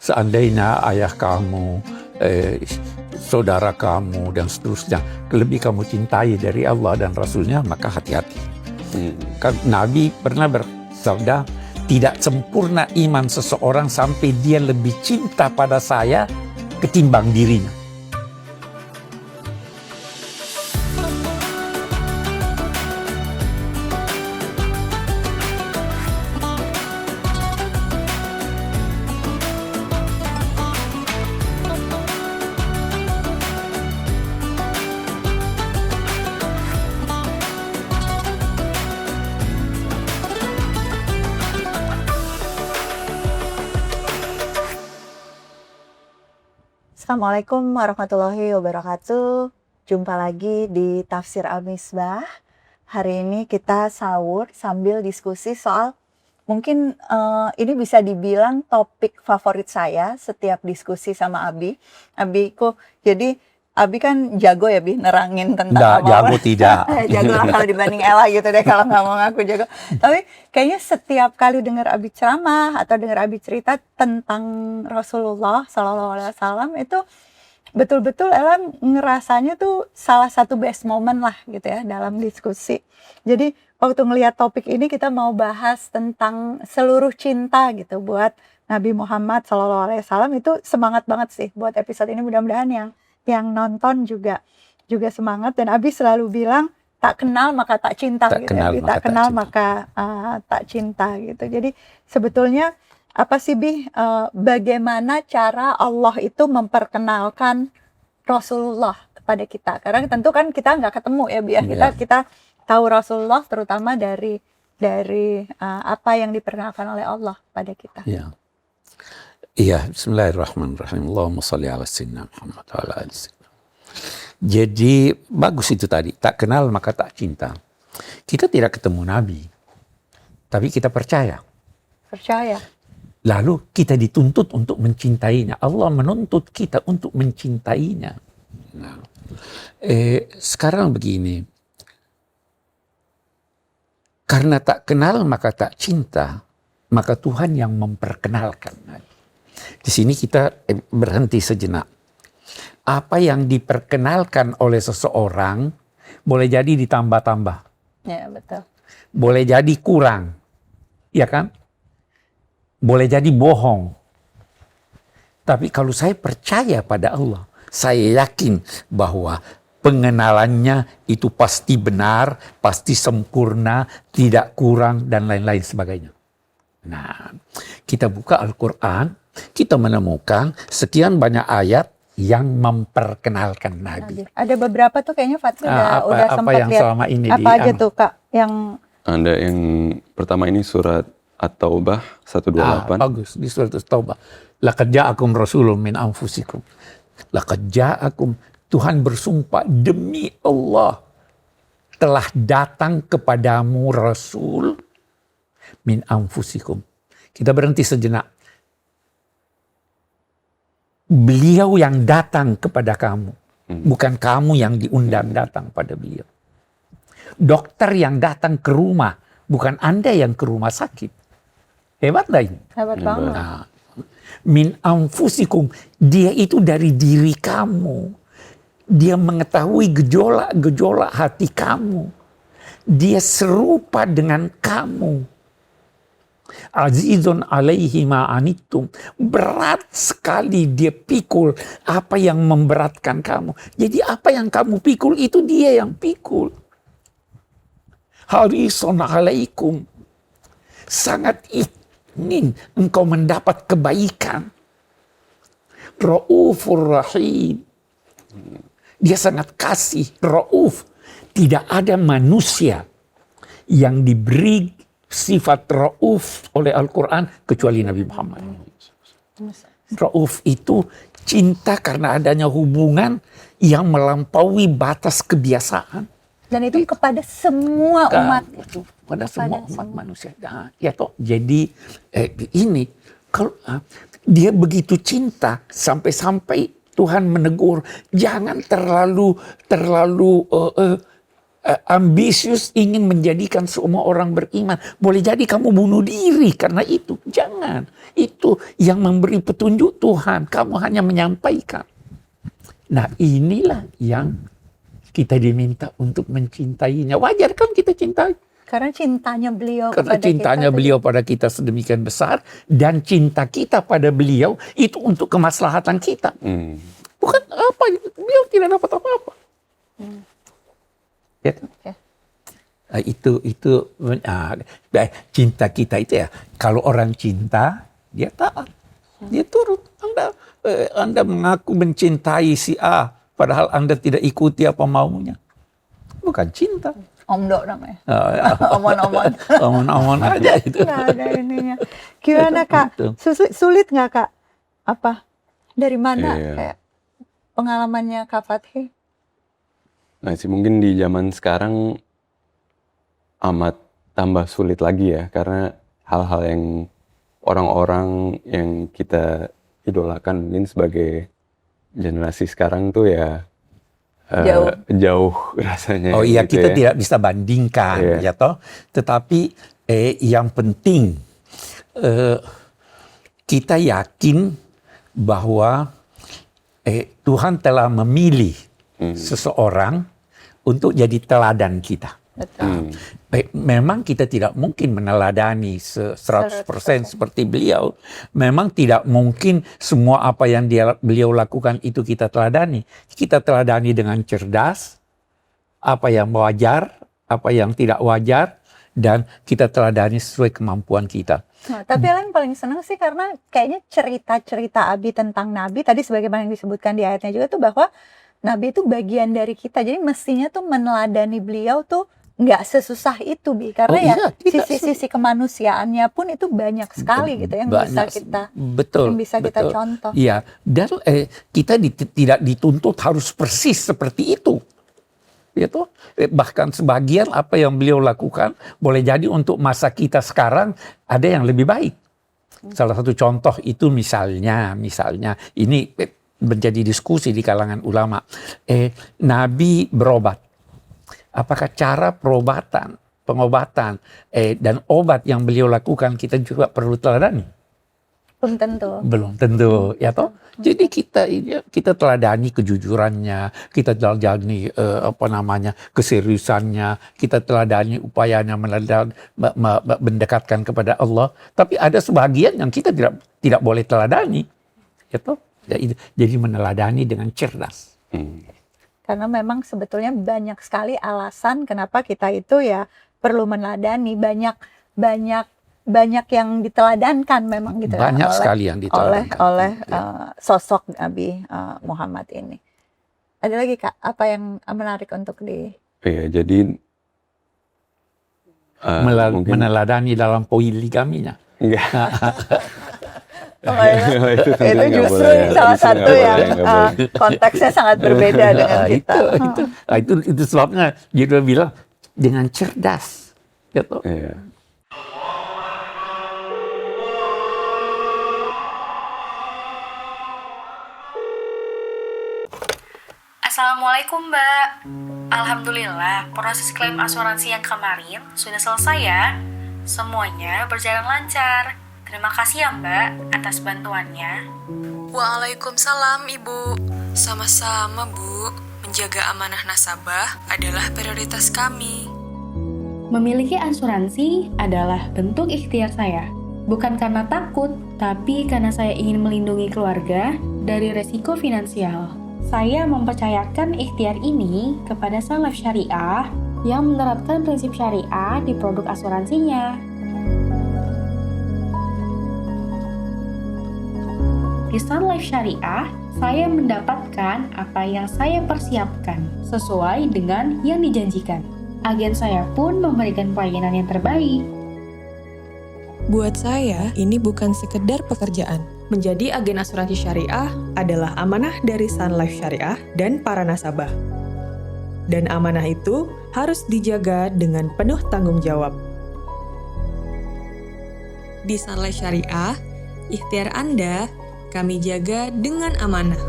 Seandainya ayah kamu, saudara kamu, dan seterusnya lebih kamu cintai dari Allah dan Rasulnya, maka hati-hati. Nabi pernah bersabda, tidak sempurna iman seseorang sampai dia lebih cinta pada saya ketimbang dirinya. Assalamualaikum warahmatullahi wabarakatuh. Jumpa lagi di Tafsir Al-Misbah. Hari ini kita sahur sambil diskusi soal mungkin ini bisa dibilang topik favorit saya setiap diskusi sama Abi. Abi kok jadi Abi kan jago ya Bi nerangin tentang Nggak, jago tidak. Jago lah kalau dibanding Ella gitu deh kalau nggak mau ngaku jago. Tapi kayaknya setiap kali dengar Abi ceramah atau dengar Abi cerita tentang Rasulullah SAW itu betul-betul Ella ngerasanya tuh salah satu best moment lah gitu ya dalam diskusi. Jadi waktu ngelihat topik ini kita mau bahas tentang seluruh cinta gitu buat Nabi Muhammad SAW. Itu semangat banget sih buat episode ini, mudah-mudahan yang nonton juga semangat. Dan Abi selalu bilang tak kenal maka tak cinta Tak gitu. kenal Abi, maka tak tak kenal cinta. maka tak cinta gitu. Jadi sebetulnya apa sih Bi bagaimana cara Allah itu memperkenalkan Rasulullah kepada kita? Karena tentu kan kita nggak ketemu ya Bi ya. Kita tahu Rasulullah terutama dari apa yang diperkenalkan oleh Allah pada kita. Iya, bismillahirrahmanirrahim. Allahumma salli ala sayyidina Muhammad wa ala ali sayyidina. Jadi bagus itu tadi, tak kenal maka tak cinta. Kita tidak ketemu Nabi, tapi kita percaya. Percaya. Lalu kita dituntut untuk mencintainya. Allah menuntut kita untuk mencintainya. Nah, sekarang begini, karena tak kenal maka tak cinta, maka Tuhan yang memperkenalkan Nabi. Di sini kita berhenti sejenak. Apa yang diperkenalkan oleh seseorang boleh jadi ditambah-tambah. Ya, betul. Boleh jadi kurang. Ya kan? Boleh jadi bohong. Tapi kalau saya percaya pada Allah, saya yakin bahwa pengenalannya itu pasti benar, pasti sempurna, tidak kurang, dan lain-lain sebagainya. Nah, kita buka Al-Quran, kita menemukan sekian banyak ayat yang memperkenalkan Nabi. Ada beberapa tuh kayaknya Fatri udah sempat yang lihat. selama ini apa aja tuh Kak yang Ada yang pertama ini surat At-Taubah 128. Bagus, di surat At-Taubah. Laqad ja'akum rasulun min anfusikum. Laqad ja'akum, Tuhan bersumpah demi Allah telah datang kepadamu Rasul min anfusikum. Kita berhenti sejenak. Beliau yang datang kepada kamu, bukan kamu yang diundang datang pada beliau. Dokter yang datang ke rumah, bukan Anda yang ke rumah sakit. Hebat gak ini? hebat banget. Nah, min anfusikum, dia itu dari diri kamu. Dia mengetahui gejolak-gejolak hati kamu. Dia serupa dengan kamu. Azizun alaihi ma'anittum, berat sekali dia pikul apa yang memberatkan kamu. Jadi apa yang kamu pikul itu dia yang pikul. Harisun alaikum, sangat ingin engkau mendapat kebaikan. Raufur rahim, dia sangat kasih. Rauf, tidak ada manusia yang diberi sifat Rauf oleh Al-Quran kecuali Nabi Muhammad. Rauf itu cinta karena adanya hubungan yang melampaui batas kebiasaan. Dan itu kepada semua umat itu. Pada semua umat manusia. Nah, ya toh, jadi ini kalau dia begitu cinta sampai-sampai Tuhan menegur, jangan terlalu ambisius ingin menjadikan semua orang beriman. Boleh jadi kamu bunuh diri karena itu. Jangan. Itu yang memberi petunjuk Tuhan. Kamu hanya menyampaikan. Nah, inilah yang kita diminta untuk mencintainya. Wajar kan kita cintai? Karena cintanya beliau Karena kepada cintanya kita, beliau pada kita sedemikian besar. Dan cinta kita pada beliau itu untuk kemaslahatan kita. Bukan apa, beliau tidak dapat apa-apa. Ya. Oke. Itu cinta kita itu ya. Kalau orang cinta, dia taat, dia turut. Anda mengaku mencintai si A, padahal Anda tidak ikuti apa maunya. Bukan cinta. Omdo namanya. Omon-omon. Omon-omon aja itu. Nggak ada ininya. Gimana Kak? Sulit nggak Kak? Apa? Dari mana kayak pengalamannya Kak Fathi? Nah sih mungkin di zaman sekarang amat tambah sulit lagi ya, karena hal-hal yang orang-orang yang kita idolakan mungkin sebagai generasi sekarang tuh ya jauh rasanya. Oh iya, gitu kita ya. tidak bisa bandingkan ya toh. Tetapi yang penting kita yakin bahwa Tuhan telah memilih seseorang untuk jadi teladan kita. Betul. Memang kita tidak mungkin meneladani 100% seperti beliau. Memang tidak mungkin semua apa yang beliau lakukan itu kita teladani. Kita teladani dengan cerdas, apa yang wajar, apa yang tidak wajar, dan kita teladani sesuai kemampuan kita. Nah, tapi yang paling senang sih karena kayaknya cerita-cerita Abi tentang Nabi tadi sebagaimana yang disebutkan di ayatnya juga tuh bahwa Nabi itu bagian dari kita. Jadi mestinya tuh meneladani beliau tuh nggak sesusah itu, Bi. Karena sisi-sisi kemanusiaannya pun itu banyak sekali gitu yang bisa kita kita contoh. Iya, dan kita tidak dituntut harus persis seperti itu. Gitu. Bahkan sebagian apa yang beliau lakukan boleh jadi untuk masa kita sekarang ada yang lebih baik. Salah satu contoh itu misalnya ini menjadi diskusi di kalangan ulama. Nabi berobat. Apakah cara pengobatan dan obat yang beliau lakukan kita juga perlu teladani? Belum tentu, ya toh. Jadi kita teladani kejujurannya, kita teladani keseriusannya, kita teladani upayanya mendekatkan kepada Allah. Tapi ada sebagian yang kita tidak boleh teladani, ya toh. Jadi meneladani dengan cerdas. Karena memang sebetulnya banyak sekali alasan kenapa kita itu ya perlu meneladani, banyak yang diteladankan memang gitu banyak sekali yang diteladankan oleh sosok Nabi Muhammad ini. Ada lagi Kak, apa yang menarik untuk jadi meneladani dalam poligaminya? Enggak. Itu justru salah satu yang konteksnya sangat berbeda dengan kita. Itu sebabnya dia bilang dengan cerdas, gitu. Assalamualaikum Mbak. Alhamdulillah proses klaim asuransi yang kemarin sudah selesai ya. Semuanya berjalan lancar. Terima kasih ya Mbak atas bantuannya. Waalaikumsalam Ibu. Sama-sama Bu. Menjaga amanah nasabah adalah prioritas kami. Memiliki asuransi adalah bentuk ikhtiar saya. Bukan karena takut, tapi karena saya ingin melindungi keluarga dari resiko finansial. Saya mempercayakan ikhtiar ini kepada Sun Life Syariah yang menerapkan prinsip syariah di produk asuransinya. Di Sun Life Syariah, saya mendapatkan apa yang saya persiapkan sesuai dengan yang dijanjikan. Agen saya pun memberikan pelayanan yang terbaik. Buat saya, ini bukan sekedar pekerjaan. Menjadi agen asuransi syariah adalah amanah dari Sun Life Syariah dan para nasabah. Dan amanah itu harus dijaga dengan penuh tanggung jawab. Di Sun Life Syariah, ikhtiar Anda kami jaga dengan amanah.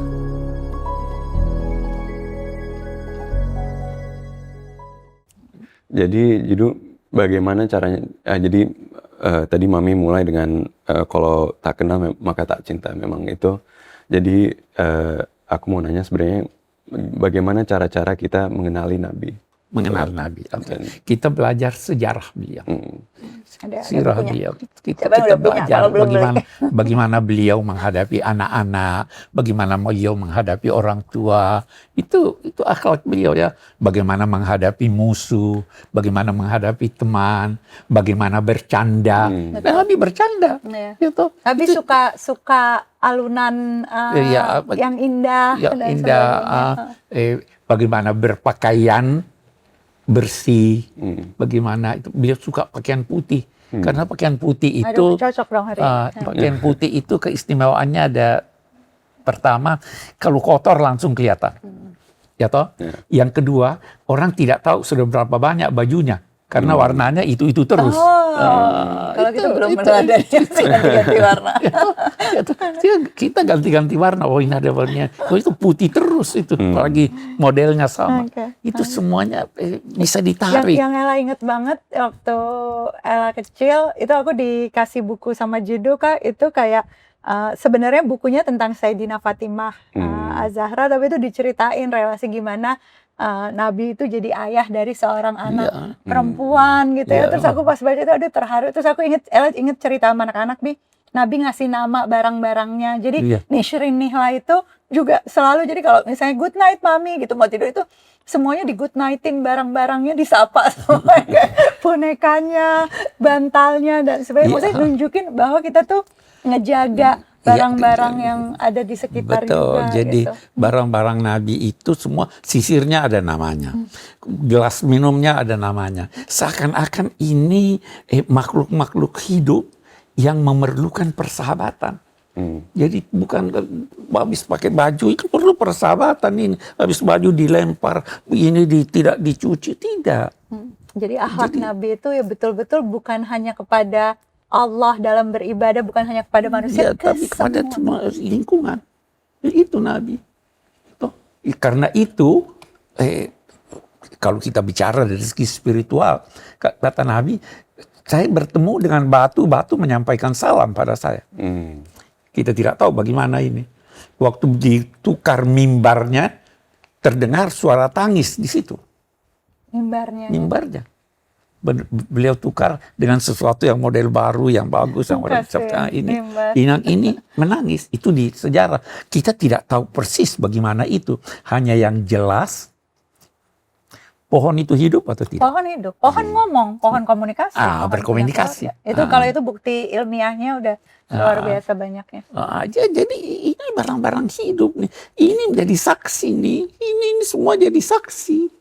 Jadi bagaimana caranya? Jadi tadi Mami mulai dengan kalau tak kenal maka tak cinta. Memang itu. Jadi aku mau nanya sebenarnya bagaimana cara-cara kita mengenali Nabi? Mengenal Nabi. Kita belajar sejarah beliau. Ada Sirah bukunya. beliau. Kita Siapa yang udah punya? belajar Kalau belum bagaimana beliau menghadapi anak-anak, bagaimana beliau menghadapi orang tua. Itu akhlak beliau ya. Bagaimana menghadapi musuh, bagaimana menghadapi teman, bagaimana bercanda. Nabi bercanda. Iya. Gitu. Nabi suka alunan Iya, yang indah Ya, dan indah. sebagainya. Bagaimana berpakaian bersih, bagaimana itu beliau suka pakaian putih karena pakaian putih itu Aduh, cocok dong hari ini. pakaian putih itu keistimewaannya ada pertama kalau kotor langsung kelihatan, ya toh. Yang kedua orang tidak tahu sudah berapa banyak bajunya karena warnanya itu terus. Kalau kita belum meneladani ganti-ganti warna. Kita ganti-ganti warna. Oh ini ada warnanya. Oh itu putih terus itu. Apalagi modelnya sama. Oke. Itu semuanya bisa ditarik. Yang Ella inget banget waktu Ella kecil itu aku dikasih buku sama Judo Kak, itu kayak sebenarnya bukunya tentang Sayyidina Fatimah Az-Zahra, tapi itu diceritain relasi gimana Nabi itu jadi ayah dari seorang anak perempuan gitu ya. Terus aku pas baca itu aduh terharu. Terus aku Ella inget cerita sama anak-anak Nabi ngasih nama barang-barangnya. Jadi Nishrin Nihla itu juga selalu, jadi kalau misalnya good night mami gitu mau tidur itu semuanya di good nightin, barang-barangnya disapa semua kayak bonekanya, bantalnya dan sebagainya. Maksudnya nunjukin bahwa kita tuh ngejaga barang-barang yang ada di sekitar juga. Jadi gitu. barang-barang Nabi itu semua sisirnya ada namanya, gelas minumnya ada namanya. Seakan-akan ini makhluk-makhluk hidup yang memerlukan persahabatan. Jadi bukan habis pakai baju itu perlu persahabatan ini. Habis baju dilempar, ini tidak dicuci, tidak. Jadi akhlak Nabi itu ya betul-betul bukan hanya kepada Allah dalam beribadah, bukan hanya kepada manusia, tapi kepada semua lingkungan. Itu Nabi. Karena itu, kalau kita bicara dari segi spiritual, kata Nabi, saya bertemu dengan batu menyampaikan salam pada saya. Kita tidak tahu bagaimana ini. Waktu ditukar mimbarnya, terdengar suara tangis di situ. Mimbarnya. Beliau tukar dengan sesuatu yang model baru, yang bagus, yang ini menangis. Itu di sejarah. Kita tidak tahu persis bagaimana itu. Hanya yang jelas, pohon itu hidup atau tidak? Pohon hidup, pohon ngomong, pohon komunikasi. Pohon berkomunikasi. Itu kalau itu bukti ilmiahnya udah luar biasa banyaknya. Jadi ini barang-barang hidup nih. Ini menjadi saksi nih. Ini semua jadi saksi.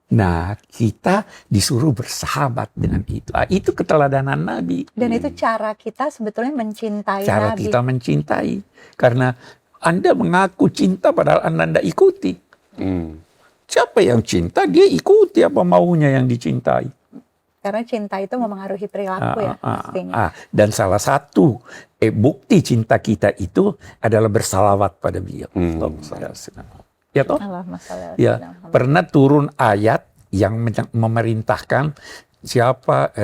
Nah, kita disuruh bersahabat dengan itu. Itu keteladanan Nabi. Dan itu cara kita sebetulnya mencintai cara Nabi. Kita mencintai. Karena Anda mengaku cinta padahal Anda tidak ikuti. Siapa yang cinta, dia ikuti apa maunya yang dicintai. Karena cinta itu memengaruhi perilaku ya pastinya. Dan salah satu bukti cinta kita itu adalah bersalawat pada beliau. Ya toh? Ya, pernah turun ayat yang memerintahkan siapa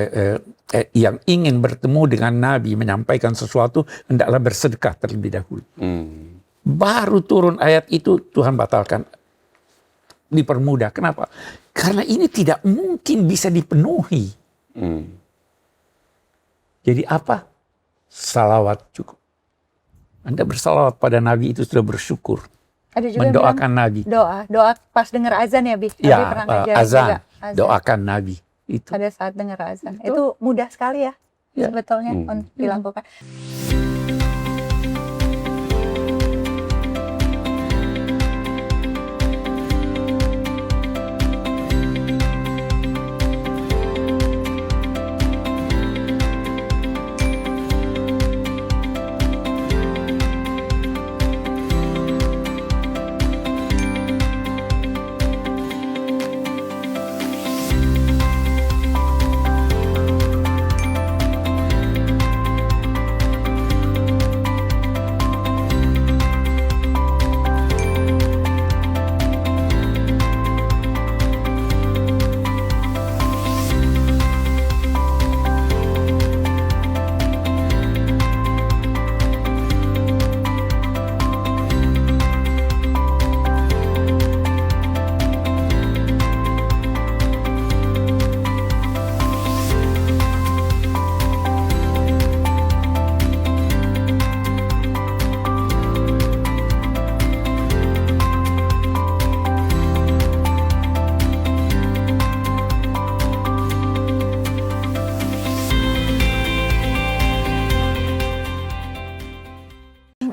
yang ingin bertemu dengan Nabi menyampaikan sesuatu hendaklah bersedekah terlebih dahulu. Baru turun ayat itu Tuhan batalkan, dipermudah. Kenapa? Karena ini tidak mungkin bisa dipenuhi. Jadi apa? Salawat cukup. Anda bersalawat pada Nabi itu sudah bersyukur. Ada juga mendoakan Nabi. Doa pas dengar azan ya, Bi. Ya, pernah ngajarin azan. juga. Doakan Nabi. Itu. Pada saat dengar azan. Itu mudah sekali ya sebetulnya untuk dilakukan.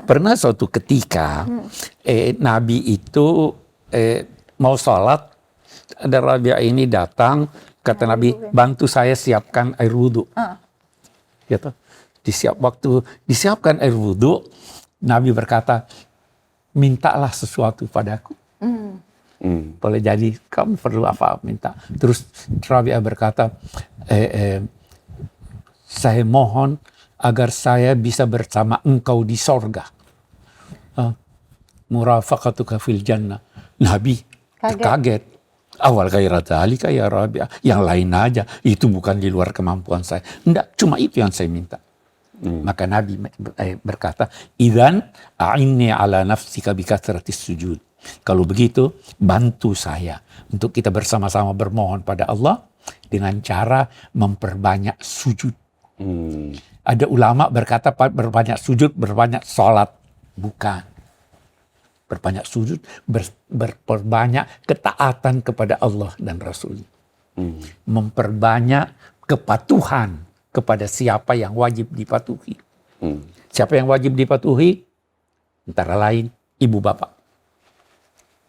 Pernah suatu ketika Nabi itu mau sholat, ada Rabi'ah ini datang, kata Nabi, bantu saya siapkan air wudhu. Gitu. Waktu disiapkan air wudhu, Nabi berkata, mintalah sesuatu padaku. Boleh jadi kamu perlu apa minta. Terus Rabi'ah berkata, saya mohon agar saya bisa bersama engkau di sorga. Murafaqatuka fil jannah. Nabi terkaget. Awal ghaira dzalika ya Rabi'ah. Yang lain aja. Itu bukan di luar kemampuan saya. Enggak, cuma itu yang saya minta. Maka Nabi berkata, idzan a'inni ala nafsika bikathratis sujud. Kalau begitu, bantu saya untuk kita bersama-sama bermohon pada Allah dengan cara memperbanyak sujud. Ada ulama berkata berbanyak sujud, berbanyak sholat. Bukan. Berbanyak sujud, berbanyak ketaatan kepada Allah dan Rasul. Memperbanyak kepatuhan kepada siapa yang wajib dipatuhi. Siapa yang wajib dipatuhi? Antara lain ibu bapak.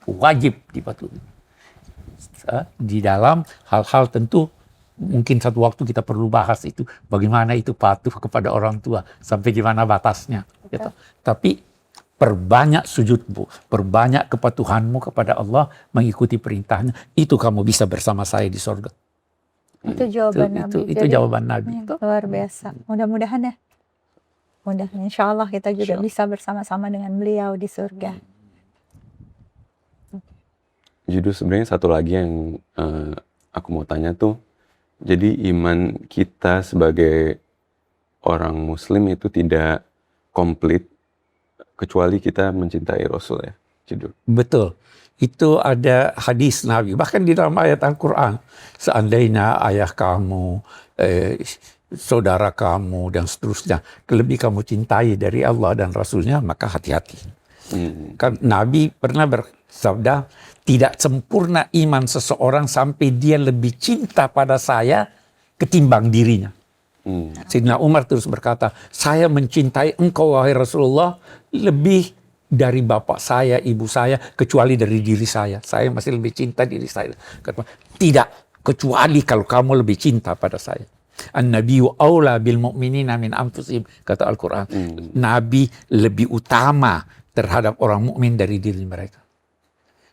Wajib dipatuhi. Di dalam hal-hal tentu mungkin satu waktu kita perlu bahas itu. Bagaimana itu patuh kepada orang tua. Sampai di mana batasnya. Gitu. Tapi perbanyak sujudmu, perbanyak kepatuhanmu kepada Allah, mengikuti perintahnya, itu kamu bisa bersama saya di surga. Itu jawaban Nabi. Itu jawaban Nabi. Luar biasa. Mudah-mudahan ya. Mudah-mudahan insya Allah kita juga bisa bersama-sama dengan beliau di surga. Judul sebenarnya satu lagi yang aku mau tanya tuh, jadi iman kita sebagai orang Muslim itu tidak komplit kecuali kita mencintai Rasul ya, judul. Betul. Itu ada hadis Nabi. Bahkan di dalam ayat Al-Quran. Seandainya ayah kamu, saudara kamu, dan seterusnya. Lebih kamu cintai dari Allah dan Rasulnya, maka hati-hati. Kan Nabi pernah bersabda, tidak sempurna iman seseorang sampai dia lebih cinta pada saya ketimbang dirinya. Sayyidina Umar terus berkata, saya mencintai engkau wahai Rasulullah lebih dari bapak saya, ibu saya, kecuali dari diri saya. Saya masih lebih cinta diri saya. Kata, tidak, kecuali kalau kamu lebih cinta pada saya. An-nabiyyu aula bil mu'minina min anfusihim, kata Al-Quran. Nabi lebih utama terhadap orang mukmin dari diri mereka.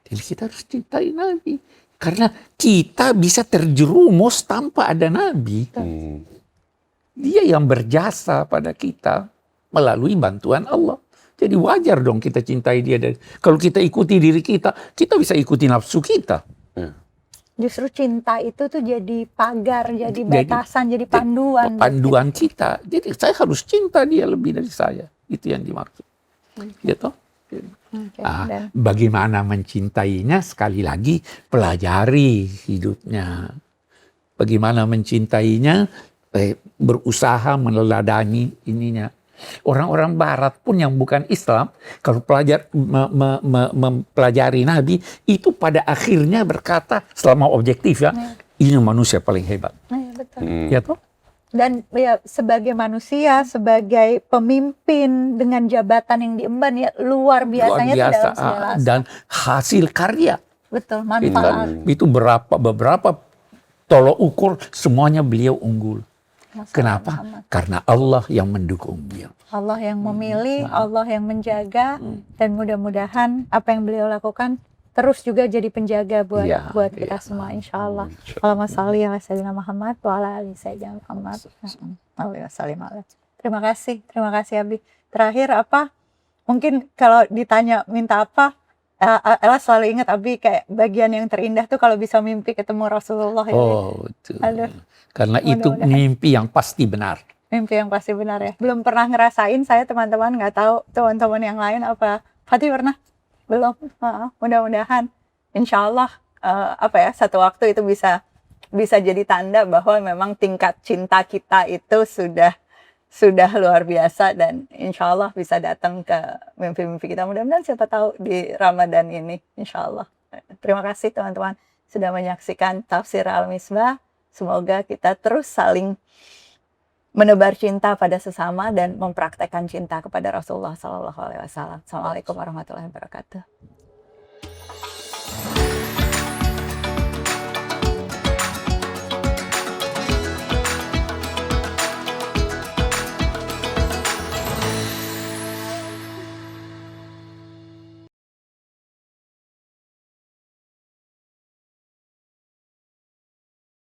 Jadi kita harus cintai Nabi. Karena kita bisa terjerumus tanpa ada Nabi. Dia yang berjasa pada kita melalui bantuan Allah. Jadi wajar dong kita cintai dia. Kalau kita ikuti diri kita, kita bisa ikuti nafsu kita. Justru cinta itu tuh jadi pagar, jadi batasan, jadi panduan. Panduan kita. Jadi saya harus cinta dia lebih dari saya. Itu yang dimaksud. Gitu. Bagaimana mencintainya? Sekali lagi pelajari hidupnya. Bagaimana mencintainya? Berusaha meneladani ininya. Orang-orang Barat pun yang bukan Islam, kalau mempelajari Nabi, itu pada akhirnya berkata, selama objektif ya, ini manusia paling hebat. Betul. Ya toh? Dan ya sebagai manusia, sebagai pemimpin dengan jabatan yang diemban ya luar biasanya Luar biasa, dalam segala aspek. dan hasil karya. Betul, manfaat. Itu beberapa tolok ukur semuanya beliau unggul. Kenapa? Karena Allah yang mendukung beliau. Allah yang memilih, Allah yang menjaga, dan mudah-mudahan apa yang beliau lakukan terus juga jadi penjaga buat kita semua, insya Allah. Allahumma shalli ala sayyidina Muhammad wa ala ali sayyidina Muhammad. Terima kasih Abi. Terakhir apa? Mungkin kalau ditanya minta apa, Ella selalu ingat Abi kayak bagian yang terindah tuh kalau bisa mimpi ketemu Rasulullah. Betul. Karena itu mimpi yang pasti benar. Mimpi yang pasti benar ya. Belum pernah ngerasain, saya teman-teman nggak tahu teman-teman yang lain apa. Fatih pernah? Belum. Mudah-mudahan, insya Allah satu waktu itu bisa jadi tanda bahwa memang tingkat cinta kita itu sudah luar biasa dan insya Allah bisa datang ke mimpi-mimpi kita. Mudah-mudahan siapa tahu di Ramadan ini, insya Allah. Terima kasih teman-teman sudah menyaksikan Tafsir Al-Misbah. Semoga kita terus saling menebar cinta pada sesama dan mempraktekkan cinta kepada Rasulullah Sallallahu Alaihi Wasallam. Assalamualaikum warahmatullahi wabarakatuh.